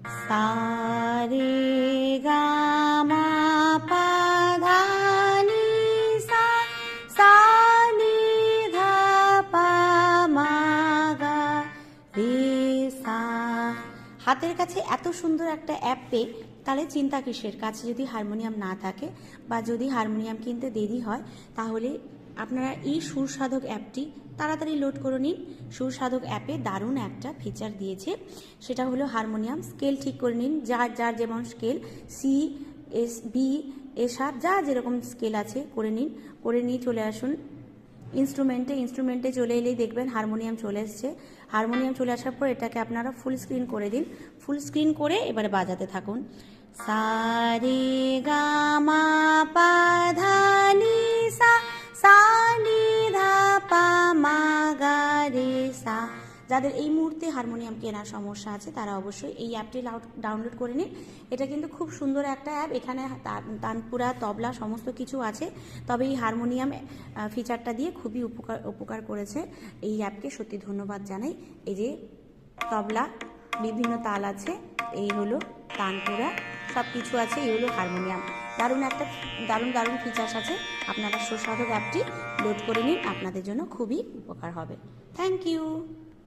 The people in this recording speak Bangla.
সা রে গা মা পা ধা নি সা, সা নি ধা পা মা গা রে সা। হাতের কাছে এত সুন্দর একটা অ্যাপ পেয়ে তাহলে চিন্তা কিসের? কাছে যদি হারমোনিয়াম না থাকে বা যদি হারমোনিয়াম কিনতে দেরি হয়, তাহলে আপনারা এই সুরসাধক অ্যাপটি তাড়াতাড়ি লোড করে নিন। সুরসাধক অ্যাপে দারুণ একটা ফিচার দিয়েছে, সেটা হলো হারমোনিয়াম স্কেল ঠিক করে নিন। যার যার যেমন স্কেল, সি, এস, বি, এ শার্প, যা যেরকম স্কেল আছে করে নিন। করে নিয়ে চলে আসুন ইনস্ট্রুমেন্টে চলে এলেই দেখবেন হারমোনিয়াম চলে এসছে। হারমোনিয়াম চলে আসার পর এটাকে আপনারা ফুল স্ক্রিন করে দিন। ফুল স্ক্রিন করে এবারে বাজাতে থাকুন। সা রে গা মা পা ধা নি সা, সা নি ধা পা মা গা রে সা। যাদের এই মুহূর্তে হারমোনিয়াম কেনার সমস্যা আছে তারা অবশ্যই এই অ্যাপটি ডাউনলোড করে নিন। এটা কিন্তু খুব সুন্দর একটা অ্যাপ। এখানে তানপুরা, তবলা সমস্ত কিছু আছে। তবে এই হারমোনিয়াম ফিচারটা দিয়ে খুবই উপকার করেছে। এই অ্যাপকে সত্যি ধন্যবাদ জানাই। এই যে তবলা, বিভিন্ন তাল আছে, এই হলো তানপুরা, সব কিছু আছে, এই হলো হারমোনিয়াম। দারুণ ফিচার্স আছে। আপনারা সুস্বাদু অ্যাপটি লোড করে নিন, আপনাদের জন্য খুবই উপকার হবে। Thank you.